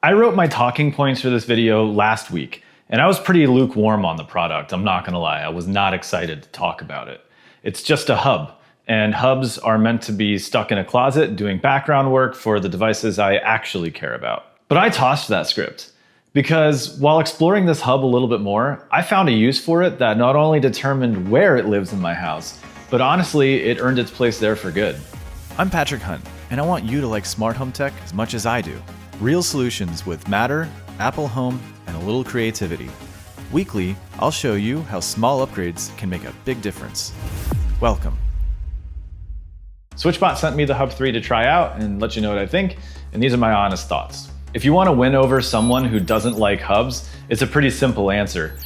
I wrote my talking points for this video last week, and I was pretty lukewarm on the product, I'm not gonna lie. I was not excited to talk about it. It's just a hub, and hubs are meant to be stuck in a closet doing background work for the devices I actually care about. But I tossed that script, because while exploring this hub a little bit more, I found a use for it that not only determined where it lives in my house, but honestly, it earned its place there for good. I'm Patrick Hunt, and I want you to like smart home tech as much as I do. Real solutions with Matter, Apple Home, and a little creativity. Weekly, I'll show you how small upgrades can make a big difference. Welcome. SwitchBot sent me the Hub 3 to try out and let you know what I think, and these are my honest thoughts. If you want to win over someone who doesn't like hubs, it's a pretty simple answer.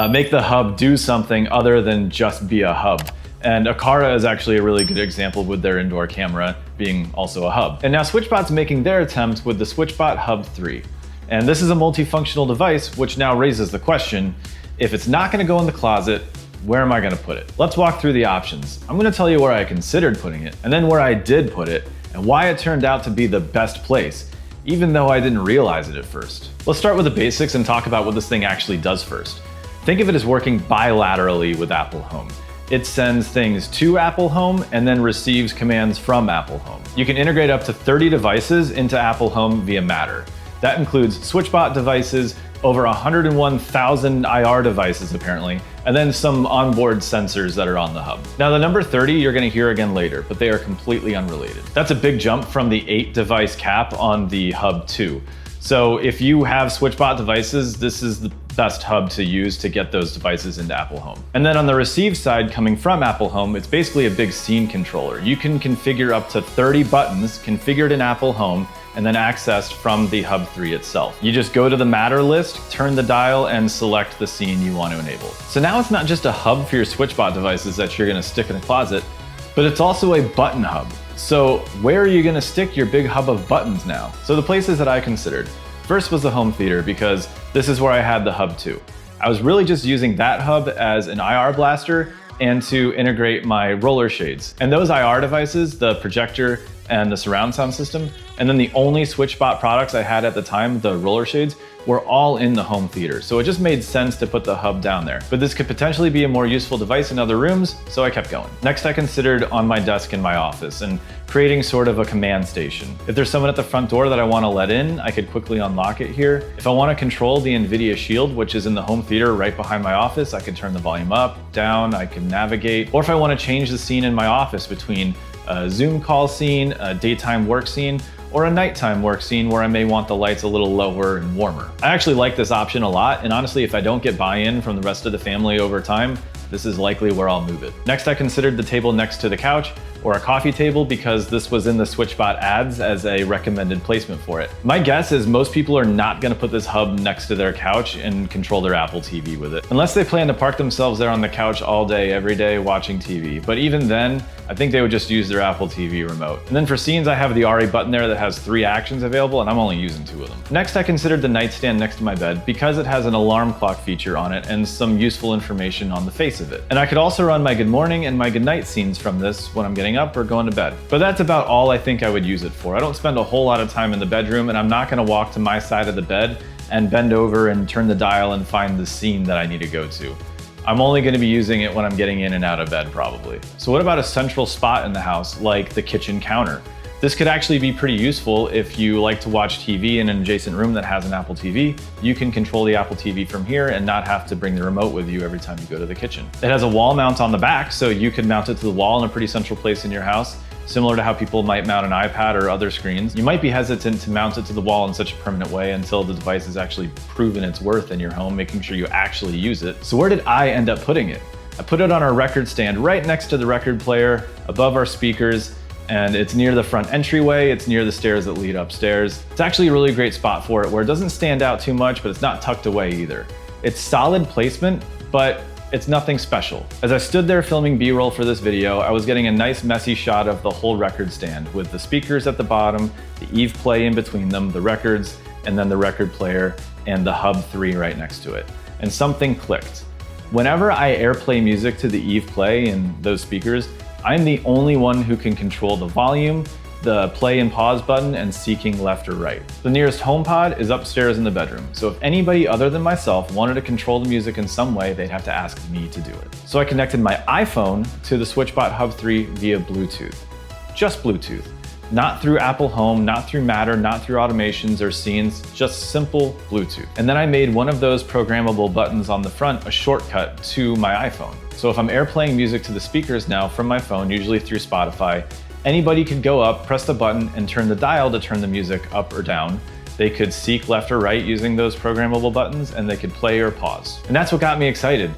Make the hub do something other than just be a hub. And Aqara is actually a really good example with their indoor camera being also a hub. And now SwitchBot's making their attempt with the SwitchBot Hub 3. And this is a multifunctional device, which now raises the question, if it's not gonna go in the closet, where am I gonna put it? Let's walk through the options. I'm gonna tell you where I considered putting it, and then where I did put it, and why it turned out to be the best place, even though I didn't realize it at first. Let's start with the basics and talk about what this thing actually does first. Think of it as working bilaterally with Apple Home. It sends things to Apple Home and then receives commands from Apple Home. You can integrate up to 30 devices into Apple Home via Matter. That includes SwitchBot devices, over 101,000 IR devices apparently, and then some onboard sensors that are on the hub. Now the number 30 you're gonna hear again later, but they are completely unrelated. That's a big jump from the 8 device cap on the Hub 2. So if you have SwitchBot devices, this is the best hub to use to get those devices into Apple Home. And then on the receive side coming from Apple Home, it's basically a big scene controller. You can configure up to 30 buttons configured in Apple Home and then accessed from the Hub 3 itself. You just go to the Matter list, turn the dial, and select the scene you want to enable. So now it's not just a hub for your SwitchBot devices that you're gonna stick in a closet, but it's also a button hub. So where are you gonna stick your big hub of buttons now? So the places that I considered. First was the home theater, because this is where I had the Hub 2. I was really just using that hub as an IR blaster and to integrate my roller shades. And those IR devices, the projector and the surround sound system, and then the only SwitchBot products I had at the time, the roller shades, were all in the home theater. So it just made sense to put the hub down there. But this could potentially be a more useful device in other rooms, so I kept going. Next, I considered on my desk in my office and creating sort of a command station. If there's someone at the front door that I want to let in, I could quickly unlock it here. If I want to control the NVIDIA Shield, which is in the home theater right behind my office, I can turn the volume up, down, I can navigate. Or if I want to change the scene in my office between a Zoom call scene, a daytime work scene, or a nighttime work scene where I may want the lights a little lower and warmer. I actually like this option a lot, and honestly, if I don't get buy-in from the rest of the family over time, this is likely where I'll move it. Next, I considered the table next to the couch, or a coffee table, because this was in the SwitchBot ads as a recommended placement for it. My guess is most people are not gonna put this hub next to their couch and control their Apple TV with it, unless they plan to park themselves there on the couch all day, every day, watching TV. But even then, I think they would just use their Apple TV remote. And then for scenes, I have the RE button there that has 3 actions available, and I'm only using 2 of them. Next, I considered the nightstand next to my bed because it has an alarm clock feature on it and some useful information on the face of it. And I could also run my good morning and my good night scenes from this when I'm getting up or going to bed. But that's about all I think I would use it for. I don't spend a whole lot of time in the bedroom, and I'm not gonna walk to my side of the bed and bend over and turn the dial and find the scene that I need to go to. I'm only gonna be using it when I'm getting in and out of bed probably. So what about a central spot in the house, like the kitchen counter? This could actually be pretty useful if you like to watch TV in an adjacent room that has an Apple TV. You can control the Apple TV from here and not have to bring the remote with you every time you go to the kitchen. It has a wall mount on the back, so you could mount it to the wall in a pretty central place in your house, similar to how people might mount an iPad or other screens. You might be hesitant to mount it to the wall in such a permanent way until the device has actually proven its worth in your home, making sure you actually use it. So where did I end up putting it? I put it on our record stand right next to the record player, above our speakers, and it's near the front entryway, it's near the stairs that lead upstairs. It's actually a really great spot for it, where it doesn't stand out too much, but it's not tucked away either. It's solid placement, but it's nothing special. As I stood there filming B-roll for this video, I was getting a nice messy shot of the whole record stand, with the speakers at the bottom, the Eve Play in between them, the records, and then the record player, and the Hub 3 right next to it. And something clicked. Whenever I airplay music to the Eve Play and those speakers, I'm the only one who can control the volume the play and pause button, and seeking left or right. The nearest HomePod is upstairs in the bedroom, so if anybody other than myself wanted to control the music in some way, they'd have to ask me to do it. So I connected my iPhone to the SwitchBot Hub 3 via Bluetooth. Just Bluetooth. Not through Apple Home, not through Matter, not through automations or scenes, just simple Bluetooth. And then I made one of those programmable buttons on the front a shortcut to my iPhone. So if I'm airplaying music to the speakers now from my phone, usually through Spotify, anybody could go up, press the button, and turn the dial to turn the music up or down. They could seek left or right using those programmable buttons, and they could play or pause. And that's what got me excited.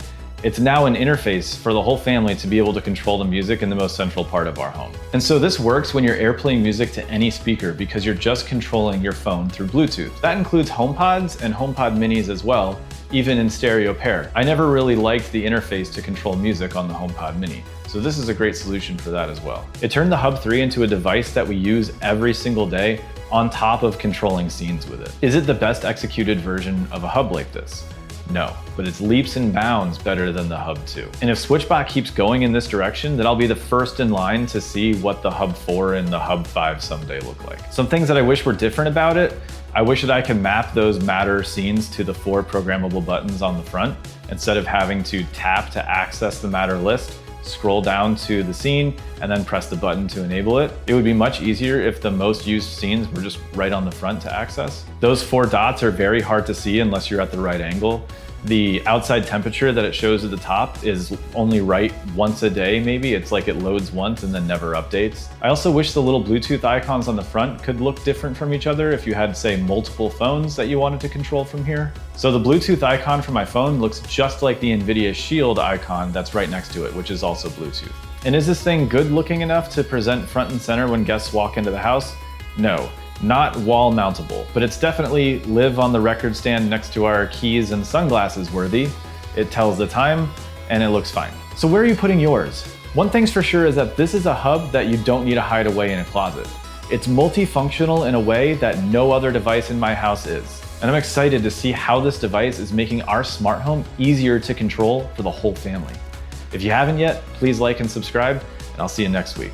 It's now an interface for the whole family to be able to control the music in the most central part of our home. And so this works when you're airplaying music to any speaker because you're just controlling your phone through Bluetooth. That includes HomePods and HomePod minis as well, even in stereo pair. I never really liked the interface to control music on the HomePod mini, so this is a great solution for that as well. It turned the Hub 3 into a device that we use every single day on top of controlling scenes with it. Is it the best executed version of a hub like this? No, but it's leaps and bounds better than the Hub 2. And if SwitchBot keeps going in this direction, then I'll be the first in line to see what the Hub 4 and the Hub 5 someday look like. Some things that I wish were different about it: I wish that I could map those Matter scenes to the 4 programmable buttons on the front, instead of having to tap to access the Matter list, scroll down to the scene, and then press the button to enable it. It would be much easier if the most used scenes were just right on the front to access. Those 4 dots are very hard to see unless you're at the right angle. The outside temperature that it shows at the top is only right once a day, maybe. It's like it loads once and then never updates. I also wish the little Bluetooth icons on the front could look different from each other if you had, say, multiple phones that you wanted to control from here. So the Bluetooth icon for my phone looks just like the NVIDIA Shield icon that's right next to it, which is also Bluetooth. And is this thing good looking enough to present front and center when guests walk into the house? No. Not wall mountable, but it's definitely live on the record stand next to our keys and sunglasses worthy. It tells the time and it looks fine. So where are you putting yours? One thing's for sure is that this is a hub that you don't need to hide away in a closet. It's multifunctional in a way that no other device in my house is. And I'm excited to see how this device is making our smart home easier to control for the whole family. If you haven't yet, please like and subscribe, and I'll see you next week.